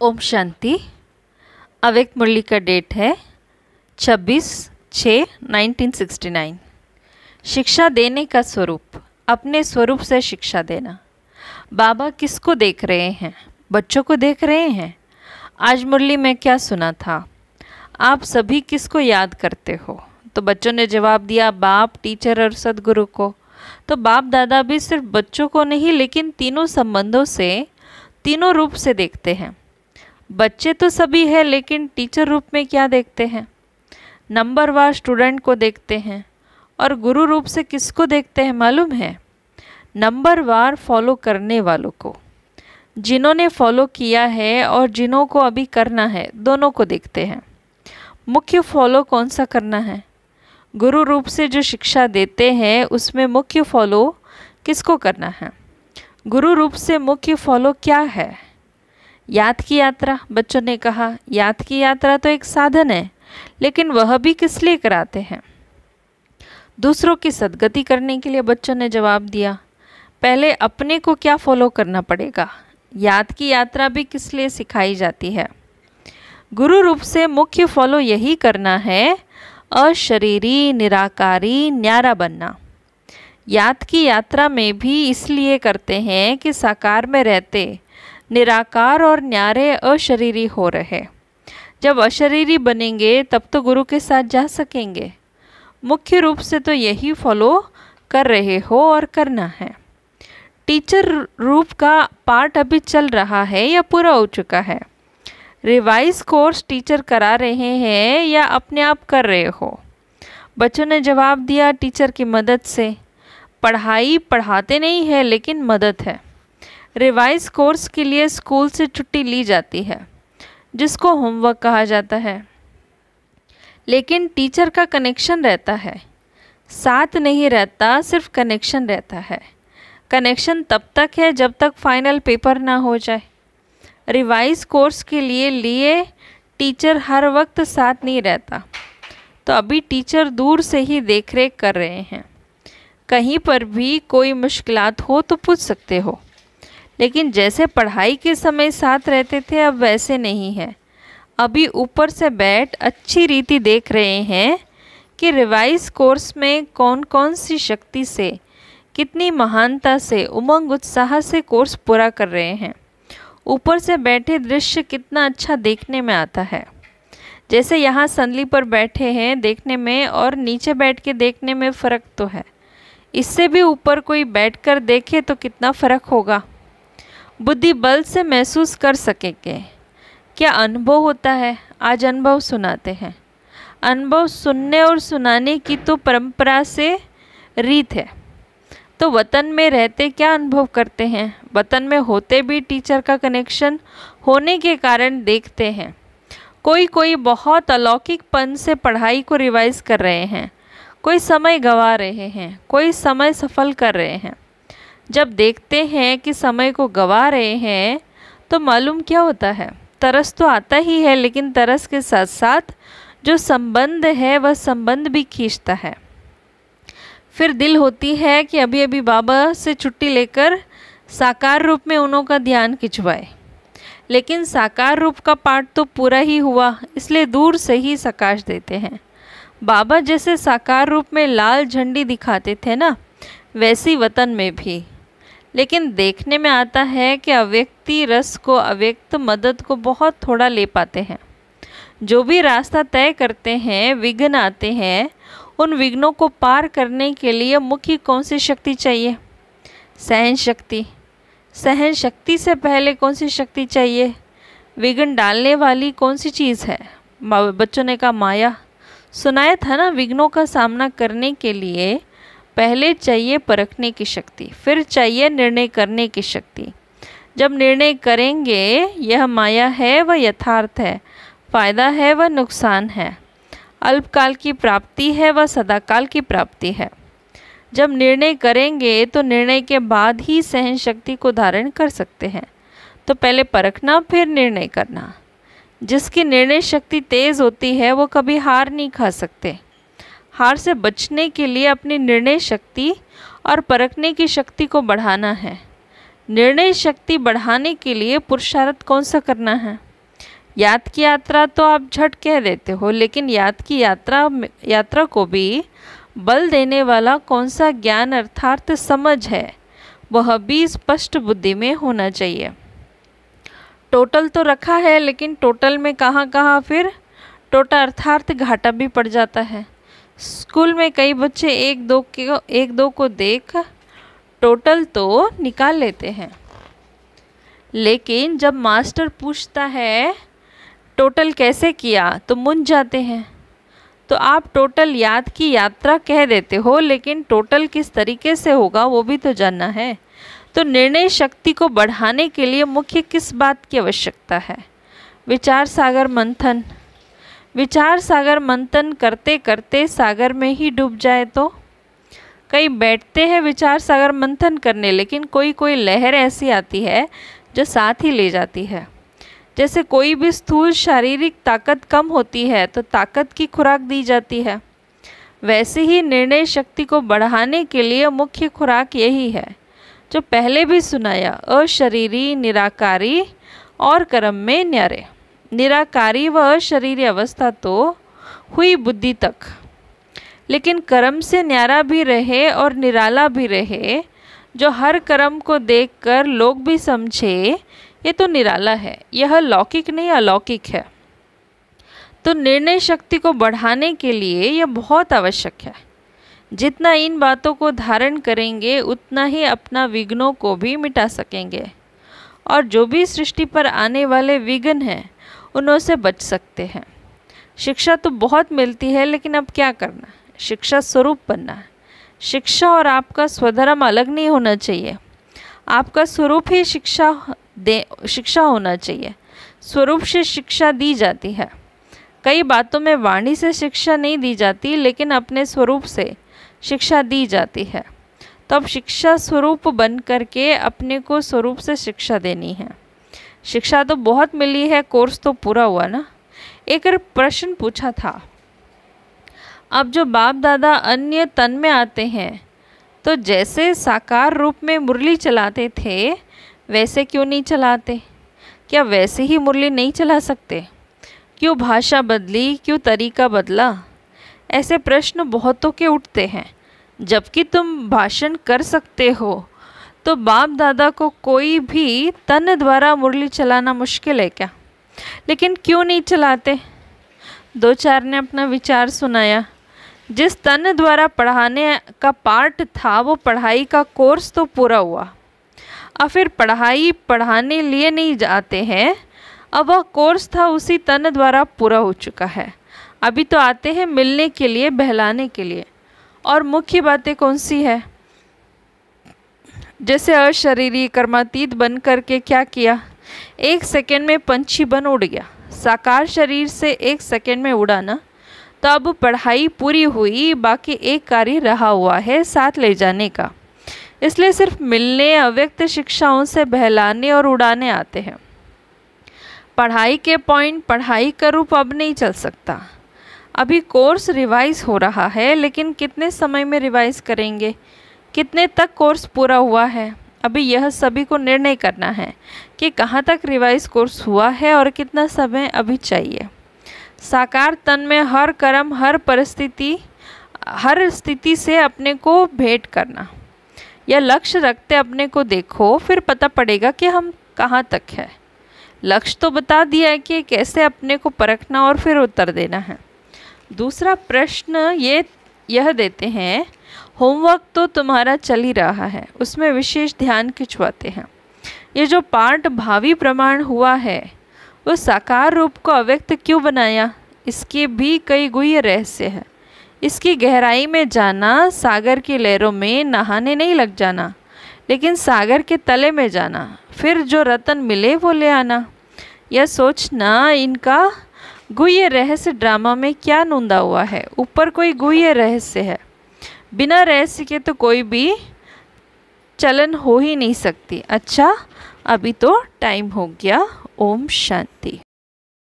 ओम शांति। अव्यक्त मुरली का डेट है 26/6/1969। शिक्षा देने का स्वरूप, अपने स्वरूप से शिक्षा देना। बाबा किसको देख रहे हैं? बच्चों को देख रहे हैं। आज मुरली में क्या सुना था? आप सभी किसको याद करते हो? तो बच्चों ने जवाब दिया, बाप, टीचर और सदगुरु को। तो बाप दादा भी सिर्फ बच्चों को नहीं, लेकिन तीनों संबंधों से, तीनों रूप से देखते हैं। बच्चे तो सभी है, लेकिन टीचर रूप में क्या देखते हैं? नंबरवार स्टूडेंट को देखते हैं। और गुरु रूप से किसको देखते हैं मालूम है? नंबरवार फॉलो करने वालों को। जिन्होंने फॉलो किया है और जिन्हों को अभी करना है, दोनों को देखते हैं। मुख्य फॉलो कौन सा करना है? गुरु रूप से जो शिक्षा देते हैं उसमें मुख्य फॉलो किसको करना है? गुरु रूप से मुख्य फॉलो क्या है? याद की यात्रा। बच्चों ने कहा याद की यात्रा तो एक साधन है, लेकिन वह भी किस लिए कराते हैं? दूसरों की सद्गति करने के लिए। बच्चों ने जवाब दिया, पहले अपने को क्या फॉलो करना पड़ेगा। याद की यात्रा भी किस लिए सिखाई जाती है? गुरु रूप से मुख्य फॉलो यही करना है, अशरीरी, निराकारी, न्यारा बनना। याद की यात्रा में भी इसलिए करते हैं कि साकार में रहते निराकार और न्यारे अशरीरी हो रहे। जब अशरीरी बनेंगे तब तो गुरु के साथ जा सकेंगे। मुख्य रूप से तो यही फॉलो कर रहे हो और करना है। टीचर रूप का पार्ट अभी चल रहा है या पूरा हो चुका है? रिवाइज कोर्स टीचर करा रहे हैं या अपने आप कर रहे हो? बच्चों ने जवाब दिया, टीचर की मदद से। पढ़ाई पढ़ाते नहीं है, लेकिन मदद है। रिवाइज कोर्स के लिए स्कूल से छुट्टी ली जाती है, जिसको होमवर्क कहा जाता है, लेकिन टीचर का कनेक्शन रहता है। साथ नहीं रहता, सिर्फ कनेक्शन रहता है। कनेक्शन तब तक है जब तक फाइनल पेपर ना हो जाए। रिवाइज कोर्स के लिए टीचर हर वक्त साथ नहीं रहता, तो अभी टीचर दूर से ही देखरेख कर रहे हैं। कहीं पर भी कोई मुश्किलात हो तो पूछ सकते हो, लेकिन जैसे पढ़ाई के समय साथ रहते थे अब वैसे नहीं है। अभी ऊपर से बैठ अच्छी रीति देख रहे हैं कि रिवाइज कोर्स में कौन कौन सी शक्ति से, कितनी महानता से, उमंग उत्साह से कोर्स पूरा कर रहे हैं। ऊपर से बैठे दृश्य कितना अच्छा देखने में आता है। जैसे यहाँ संदली पर बैठे हैं देखने में, और नीचे बैठ के देखने में फ़र्क तो है। इससे भी ऊपर कोई बैठकर देखे तो कितना फ़र्क होगा। बुद्धि बल से महसूस कर सकेंगे। क्या अनुभव होता है? आज अनुभव सुनाते हैं। अनुभव सुनने और सुनाने की तो परंपरा से रीत है। तो वतन में रहते क्या अनुभव करते हैं? वतन में होते भी टीचर का कनेक्शन होने के कारण देखते हैं। कोई बहुत अलौकिकपन से पढ़ाई को रिवाइज कर रहे हैं, कोई समय गंवा रहे हैं, कोई समय सफल कर रहे हैं। जब देखते हैं कि समय को गंवा रहे हैं तो मालूम क्या होता है? तरस तो आता ही है, लेकिन तरस के साथ साथ जो संबंध है वह संबंध भी खींचता है। फिर दिल होती है कि अभी अभी बाबा से छुट्टी लेकर साकार रूप में उन्हों का ध्यान खिंचवाए, लेकिन साकार रूप का पाठ तो पूरा ही हुआ, इसलिए दूर से ही सकाश देते हैं। बाबा जैसे साकार रूप में लाल झंडी दिखाते थे ना, वैसी वतन में भी। लेकिन देखने में आता है कि अव्यक्ति रस को, अव्यक्त मदद को बहुत थोड़ा ले पाते हैं। जो भी रास्ता तय करते हैं, विघ्न आते हैं। उन विघ्नों को पार करने के लिए मुख्य कौन सी शक्ति चाहिए? सहन शक्ति। सहन शक्ति से पहले कौन सी शक्ति चाहिए? विघ्न डालने वाली कौन सी चीज़ है? बच्चों ने कहा माया। सुनाया था ना, विघ्नों का सामना करने के लिए पहले चाहिए परखने की शक्ति, फिर चाहिए निर्णय करने की शक्ति। जब निर्णय करेंगे यह माया है व यथार्थ है, फ़ायदा है व नुकसान है, अल्पकाल की प्राप्ति है व सदाकाल की प्राप्ति है। जब निर्णय करेंगे तो निर्णय के बाद ही सहन शक्ति को धारण कर सकते हैं। तो पहले परखना, फिर निर्णय करना। जिसकी निर्णय शक्ति तेज़ होती है वो कभी हार नहीं खा सकते। हार से बचने के लिए अपनी निर्णय शक्ति और परखने की शक्ति को बढ़ाना है। निर्णय शक्ति बढ़ाने के लिए पुरुषार्थ कौन सा करना है? याद की यात्रा तो आप झट कह देते हो, लेकिन याद की यात्रा को भी बल देने वाला कौन सा ज्ञान अर्थात समझ है, वह भी स्पष्ट बुद्धि में होना चाहिए। टोटल तो रखा है, लेकिन टोटल में कहाँ कहाँ फिर टोटा अर्थात घाटा भी पड़ जाता है। स्कूल में कई बच्चे एक दो को देख टोटल तो निकाल लेते हैं, लेकिन जब मास्टर पूछता है टोटल कैसे किया तो मूंझ जाते हैं। तो आप टोटल याद की यात्रा कह देते हो, लेकिन टोटल किस तरीके से होगा वो भी तो जानना है। तो निर्णय शक्ति को बढ़ाने के लिए मुख्य किस बात की आवश्यकता है? विचार सागर मंथन। विचार सागर मंथन करते करते सागर में ही डूब जाए तो? कई बैठते हैं विचार सागर मंथन करने, लेकिन कोई लहर ऐसी आती है जो साथ ही ले जाती है। जैसे कोई भी स्थूल शारीरिक ताकत कम होती है तो ताकत की खुराक दी जाती है, वैसे ही निर्णय शक्ति को बढ़ाने के लिए मुख्य खुराक यही है जो पहले भी सुनाया, अशरीरी, निराकारी और कर्म में न्यारे। निराकारी व अशरीरी अवस्था तो हुई बुद्धि तक, लेकिन कर्म से न्यारा भी रहे और निराला भी रहे, जो हर कर्म को देखकर लोग भी समझे ये तो निराला है, यह लौकिक नहीं अलौकिक है। तो निर्णय शक्ति को बढ़ाने के लिए यह बहुत आवश्यक है। जितना इन बातों को धारण करेंगे उतना ही अपना विघ्नों को भी मिटा सकेंगे, और जो भी सृष्टि पर आने वाले विघ्न हैं उनों से बच सकते हैं। शिक्षा तो बहुत मिलती है, लेकिन अब क्या करना? शिक्षा स्वरूप बनना है। शिक्षा और आपका स्वधर्म अलग नहीं होना चाहिए। आपका स्वरूप ही शिक्षा होना चाहिए। स्वरूप से शिक्षा दी जाती है। कई बातों में वाणी से शिक्षा नहीं दी जाती, लेकिन अपने स्वरूप से शिक्षा दी जाती है। तो अब शिक्षा स्वरूप बन करके अपने को स्वरूप से शिक्षा देनी है। शिक्षा तो बहुत मिली है, कोर्स तो पूरा हुआ ना। एक प्रश्न पूछा था, अब जो बाप दादा अन्य तन में आते हैं तो जैसे साकार रूप में मुरली चलाते थे वैसे क्यों नहीं चलाते? क्या वैसे ही मुरली नहीं चला सकते? क्यों भाषा बदली, क्यों तरीका बदला? ऐसे प्रश्न बहुतों के उठते हैं। जबकि तुम भाषण कर सकते हो तो बाप दादा को कोई भी तन द्वारा मुरली चलाना मुश्किल है क्या? लेकिन क्यों नहीं चलाते? दो चार ने अपना विचार सुनाया। जिस तन द्वारा पढ़ाने का पार्ट था वो पढ़ाई का कोर्स तो पूरा हुआ, अब फिर पढ़ाई पढ़ाने लिए नहीं जाते हैं। अब वह कोर्स था उसी तन द्वारा पूरा हो चुका है। अभी तो आते हैं मिलने के लिए, बहलाने के लिए। और मुख्य बातें कौन सी है? जैसे अशरीरी कर्मातीत बन करके क्या किया? 1 सेकेंड में पंछी बन उड़ गया। साकार शरीर से 1 सेकेंड में उड़ा ना, तो अब पढ़ाई पूरी हुई, बाकी एक कार्य रहा हुआ है साथ ले जाने का। इसलिए सिर्फ मिलने, अव्यक्त शिक्षाओं से बहलाने और उड़ाने आते हैं। पढ़ाई के पॉइंट, पढ़ाई का रूप अब नहीं चल सकता। अभी कोर्स रिवाइज हो रहा है, लेकिन कितने समय में रिवाइज करेंगे? कितने तक कोर्स पूरा हुआ है? अभी यह सभी को निर्णय करना है कि कहाँ तक रिवाइज कोर्स हुआ है और कितना समय अभी चाहिए। साकार तन में हर कर्म, हर परिस्थिति, हर स्थिति से अपने को भेंट करना, यह लक्ष्य रखते अपने को देखो, फिर पता पड़ेगा कि हम कहाँ तक है। लक्ष्य तो बता दिया है कि कैसे अपने को परखना और फिर उत्तर देना है। दूसरा प्रश्न यह देते हैं, होमवर्क तो तुम्हारा चल ही रहा है, उसमें विशेष ध्यान खिंचवाते हैं। ये जो पार्ट भावी प्रमाण हुआ है वो साकार रूप को अव्यक्त क्यों बनाया? इसके भी कई गुह्य रहस्य है। इसकी गहराई में जाना, सागर की लहरों में नहाने नहीं लग जाना, लेकिन सागर के तले में जाना, फिर जो रतन मिले वो ले आना। यह सोचना इनका गुह्य रहस्य ड्रामा में क्या नूंदा हुआ है। ऊपर कोई गुह्य रहस्य है, बिना रहस्य के तो कोई भी चलन हो ही नहीं सकती। अच्छा, अभी तो टाइम हो गया। ओम शांति।